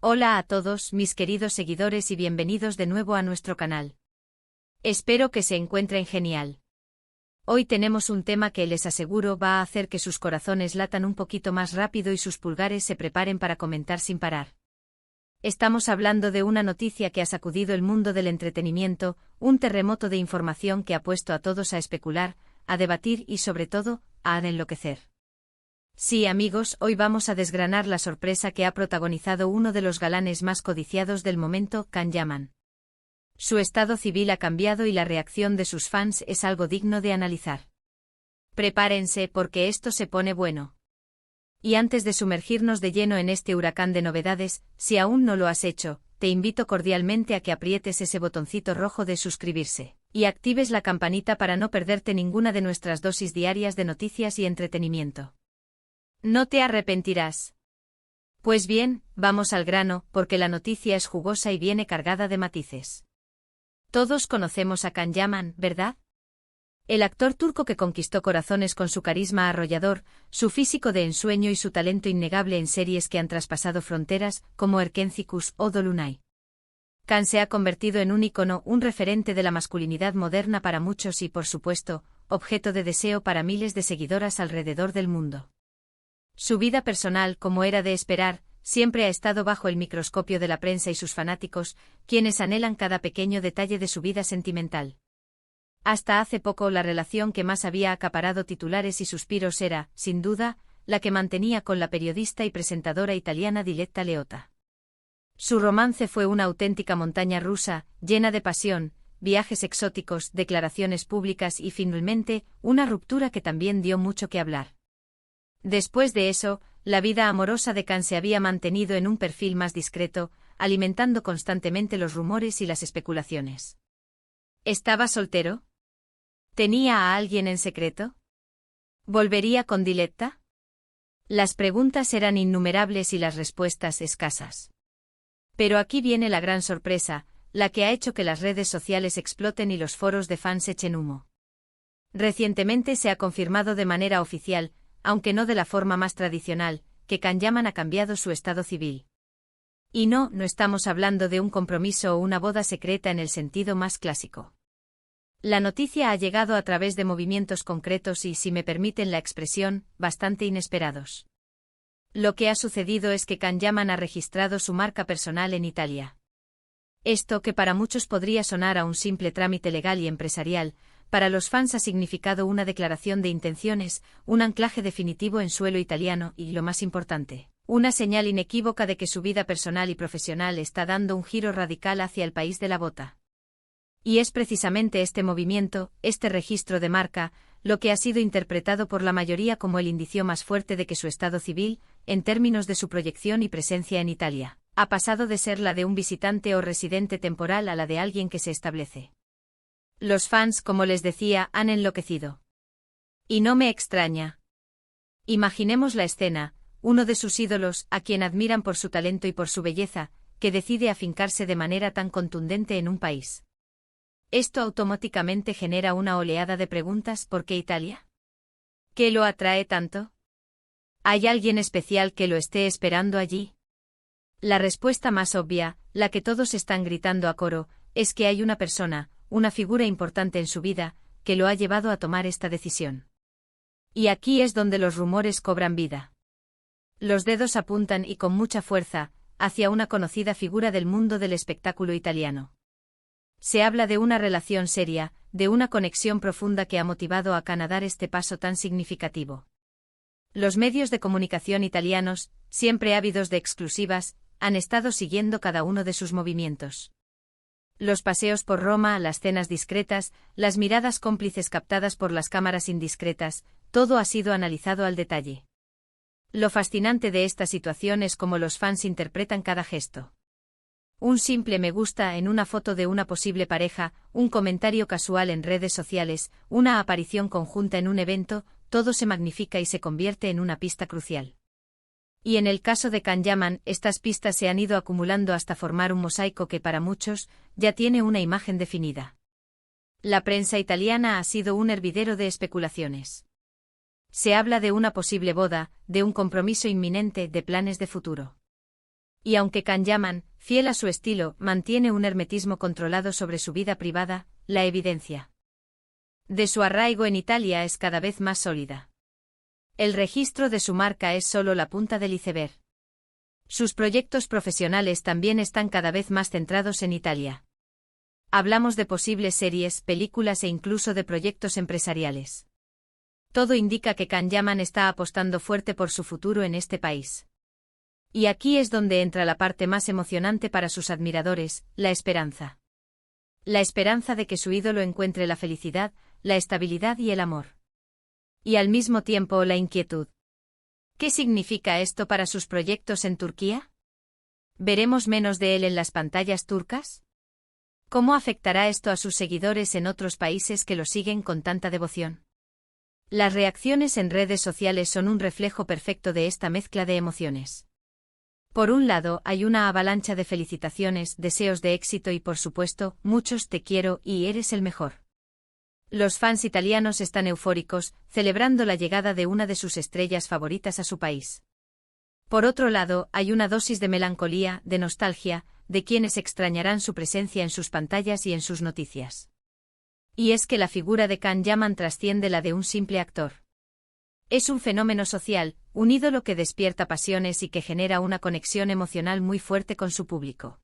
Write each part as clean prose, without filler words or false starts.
Hola a todos mis queridos seguidores y bienvenidos de nuevo a nuestro canal. Espero que se encuentren genial. Hoy tenemos un tema que les aseguro va a hacer que sus corazones latan un poquito más rápido y sus pulgares se preparen para comentar sin parar. Estamos hablando de una noticia que ha sacudido el mundo del entretenimiento, un terremoto de información que ha puesto a todos a especular, a debatir y sobre todo, a enloquecer. Sí, amigos, hoy vamos a desgranar la sorpresa que ha protagonizado uno de los galanes más codiciados del momento, Can Yaman. Su estado civil ha cambiado y la reacción de sus fans es algo digno de analizar. Prepárense porque esto se pone bueno. Y antes de sumergirnos de lleno en este huracán de novedades, si aún no lo has hecho, te invito cordialmente a que aprietes ese botoncito rojo de suscribirse y actives la campanita para no perderte ninguna de nuestras dosis diarias de noticias y entretenimiento. No te arrepentirás. Pues bien, vamos al grano, porque la noticia es jugosa y viene cargada de matices. Todos conocemos a Can Yaman, ¿verdad? El actor turco que conquistó corazones con su carisma arrollador, su físico de ensueño y su talento innegable en series que han traspasado fronteras, como Erkencikus o Dolunay. Can se ha convertido en un ícono, un referente de la masculinidad moderna para muchos y, por supuesto, objeto de deseo para miles de seguidoras alrededor del mundo. Su vida personal, como era de esperar, siempre ha estado bajo el microscopio de la prensa y sus fanáticos, quienes anhelan cada pequeño detalle de su vida sentimental. Hasta hace poco la relación que más había acaparado titulares y suspiros era, sin duda, la que mantenía con la periodista y presentadora italiana Diletta Leotta. Su romance fue una auténtica montaña rusa, llena de pasión, viajes exóticos, declaraciones públicas y finalmente, una ruptura que también dio mucho que hablar. Después de eso, la vida amorosa de Can se había mantenido en un perfil más discreto, alimentando constantemente los rumores y las especulaciones. ¿Estaba soltero? ¿Tenía a alguien en secreto? ¿Volvería con Diletta? Las preguntas eran innumerables y las respuestas escasas. Pero aquí viene la gran sorpresa, la que ha hecho que las redes sociales exploten y los foros de fans echen humo. Recientemente se ha confirmado de manera oficial, aunque no de la forma más tradicional, que Can Yaman ha cambiado su estado civil. Y no estamos hablando de un compromiso o una boda secreta en el sentido más clásico. La noticia ha llegado a través de movimientos concretos y, si me permiten la expresión, bastante inesperados. Lo que ha sucedido es que Can Yaman ha registrado su marca personal en Italia. Esto, que para muchos podría sonar a un simple trámite legal y empresarial, para los fans ha significado una declaración de intenciones, un anclaje definitivo en suelo italiano y, lo más importante, una señal inequívoca de que su vida personal y profesional está dando un giro radical hacia el país de la bota. Y es precisamente este movimiento, este registro de marca, lo que ha sido interpretado por la mayoría como el indicio más fuerte de que su estado civil, en términos de su proyección y presencia en Italia, ha pasado de ser la de un visitante o residente temporal a la de alguien que se establece. Los fans, como les decía, han enloquecido. Y no me extraña. Imaginemos la escena, uno de sus ídolos, a quien admiran por su talento y por su belleza, que decide afincarse de manera tan contundente en un país. Esto automáticamente genera una oleada de preguntas: ¿por qué Italia? ¿Qué lo atrae tanto? ¿Hay alguien especial que lo esté esperando allí? La respuesta más obvia, la que todos están gritando a coro, es que hay una persona, una figura importante en su vida, que lo ha llevado a tomar esta decisión. Y aquí es donde los rumores cobran vida. Los dedos apuntan, y con mucha fuerza, hacia una conocida figura del mundo del espectáculo italiano. Se habla de una relación seria, de una conexión profunda que ha motivado a Can a dar este paso tan significativo. Los medios de comunicación italianos, siempre ávidos de exclusivas, han estado siguiendo cada uno de sus movimientos. Los paseos por Roma, las cenas discretas, las miradas cómplices captadas por las cámaras indiscretas, todo ha sido analizado al detalle. Lo fascinante de esta situación es cómo los fans interpretan cada gesto. Un simple me gusta en una foto de una posible pareja, un comentario casual en redes sociales, una aparición conjunta en un evento, todo se magnifica y se convierte en una pista crucial. Y en el caso de Can Yaman, estas pistas se han ido acumulando hasta formar un mosaico que para muchos, ya tiene una imagen definida. La prensa italiana ha sido un hervidero de especulaciones. Se habla de una posible boda, de un compromiso inminente, de planes de futuro. Y aunque Can Yaman, fiel a su estilo, mantiene un hermetismo controlado sobre su vida privada, la evidencia de su arraigo en Italia es cada vez más sólida. El registro de su marca es solo la punta del iceberg. Sus proyectos profesionales también están cada vez más centrados en Italia. Hablamos de posibles series, películas e incluso de proyectos empresariales. Todo indica que Can Yaman está apostando fuerte por su futuro en este país. Y aquí es donde entra la parte más emocionante para sus admiradores, la esperanza. La esperanza de que su ídolo encuentre la felicidad, la estabilidad y el amor. Y al mismo tiempo la inquietud. ¿Qué significa esto para sus proyectos en Turquía? ¿Veremos menos de él en las pantallas turcas? ¿Cómo afectará esto a sus seguidores en otros países que lo siguen con tanta devoción? Las reacciones en redes sociales son un reflejo perfecto de esta mezcla de emociones. Por un lado, hay una avalancha de felicitaciones, deseos de éxito y, por supuesto, muchos te quiero y eres el mejor. Los fans italianos están eufóricos, celebrando la llegada de una de sus estrellas favoritas a su país. Por otro lado, hay una dosis de melancolía, de nostalgia, de quienes extrañarán su presencia en sus pantallas y en sus noticias. Y es que la figura de Can Yaman trasciende la de un simple actor. Es un fenómeno social, un ídolo que despierta pasiones y que genera una conexión emocional muy fuerte con su público.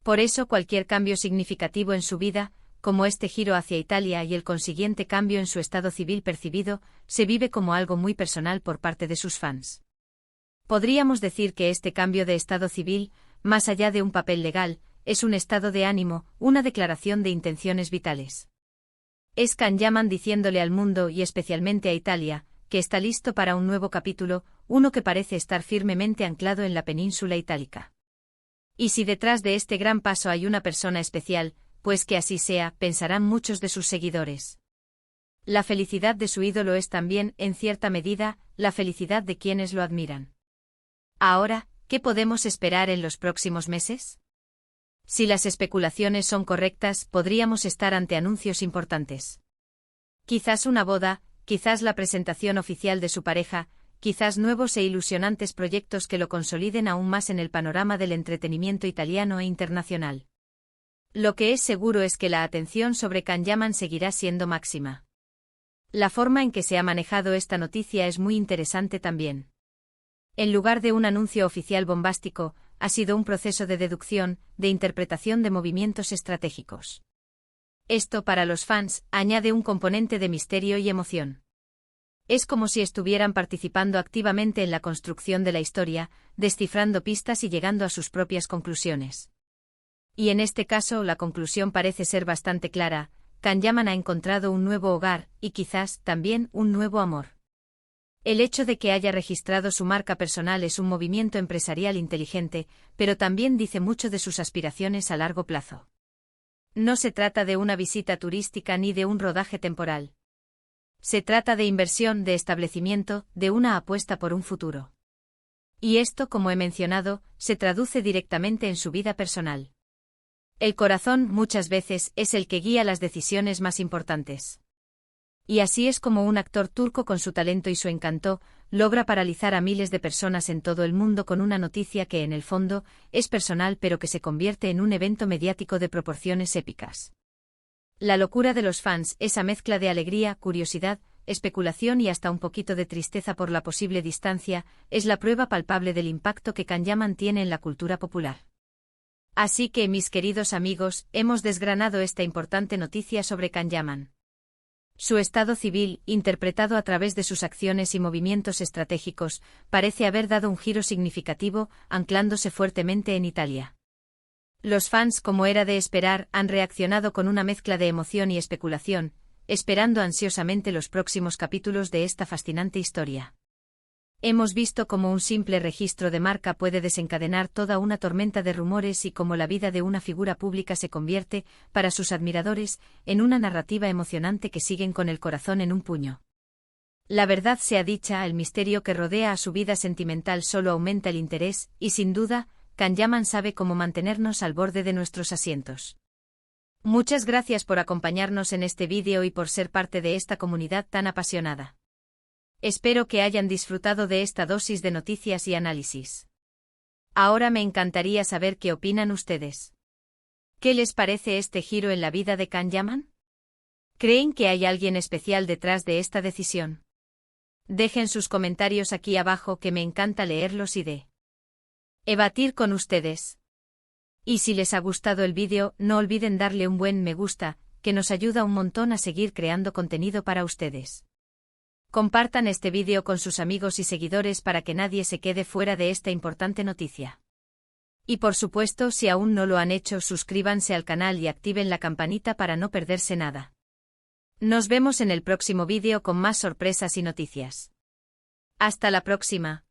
Por eso cualquier cambio significativo en su vida, como este giro hacia Italia y el consiguiente cambio en su estado civil percibido, se vive como algo muy personal por parte de sus fans. Podríamos decir que este cambio de estado civil, más allá de un papel legal, es un estado de ánimo, una declaración de intenciones vitales. Es Can Yaman diciéndole al mundo y especialmente a Italia, que está listo para un nuevo capítulo, uno que parece estar firmemente anclado en la península itálica. Y si detrás de este gran paso hay una persona especial, pues que así sea, pensarán muchos de sus seguidores. La felicidad de su ídolo es también, en cierta medida, la felicidad de quienes lo admiran. Ahora, ¿qué podemos esperar en los próximos meses? Si las especulaciones son correctas, podríamos estar ante anuncios importantes. Quizás una boda, quizás la presentación oficial de su pareja, quizás nuevos e ilusionantes proyectos que lo consoliden aún más en el panorama del entretenimiento italiano e internacional. Lo que es seguro es que la atención sobre Can Yaman seguirá siendo máxima. La forma en que se ha manejado esta noticia es muy interesante también. En lugar de un anuncio oficial bombástico, ha sido un proceso de deducción, de interpretación de movimientos estratégicos. Esto para los fans añade un componente de misterio y emoción. Es como si estuvieran participando activamente en la construcción de la historia, descifrando pistas y llegando a sus propias conclusiones. Y en este caso la conclusión parece ser bastante clara: Can Yaman ha encontrado un nuevo hogar, y quizás, también, un nuevo amor. El hecho de que haya registrado su marca personal es un movimiento empresarial inteligente, pero también dice mucho de sus aspiraciones a largo plazo. No se trata de una visita turística ni de un rodaje temporal. Se trata de inversión, de establecimiento, de una apuesta por un futuro. Y esto, como he mencionado, se traduce directamente en su vida personal. El corazón, muchas veces, es el que guía las decisiones más importantes. Y así es como un actor turco con su talento y su encanto, logra paralizar a miles de personas en todo el mundo con una noticia que en el fondo, es personal pero que se convierte en un evento mediático de proporciones épicas. La locura de los fans, esa mezcla de alegría, curiosidad, especulación y hasta un poquito de tristeza por la posible distancia, es la prueba palpable del impacto que Can Yaman tiene en la cultura popular. Así que, mis queridos amigos, hemos desgranado esta importante noticia sobre Can Yaman. Su estado civil, interpretado a través de sus acciones y movimientos estratégicos, parece haber dado un giro significativo, anclándose fuertemente en Italia. Los fans, como era de esperar, han reaccionado con una mezcla de emoción y especulación, esperando ansiosamente los próximos capítulos de esta fascinante historia. Hemos visto cómo un simple registro de marca puede desencadenar toda una tormenta de rumores y cómo la vida de una figura pública se convierte, para sus admiradores, en una narrativa emocionante que siguen con el corazón en un puño. La verdad sea dicha, el misterio que rodea a su vida sentimental solo aumenta el interés, y sin duda, Can Yaman sabe cómo mantenernos al borde de nuestros asientos. Muchas gracias por acompañarnos en este vídeo y por ser parte de esta comunidad tan apasionada. Espero que hayan disfrutado de esta dosis de noticias y análisis. Ahora me encantaría saber qué opinan ustedes. ¿Qué les parece este giro en la vida de Can Yaman? ¿Creen que hay alguien especial detrás de esta decisión? Dejen sus comentarios aquí abajo que me encanta leerlos y debatir con ustedes. Y si les ha gustado el vídeo, no olviden darle un buen me gusta, que nos ayuda un montón a seguir creando contenido para ustedes. Compartan este vídeo con sus amigos y seguidores para que nadie se quede fuera de esta importante noticia. Y por supuesto, si aún no lo han hecho, suscríbanse al canal y activen la campanita para no perderse nada. Nos vemos en el próximo vídeo con más sorpresas y noticias. Hasta la próxima.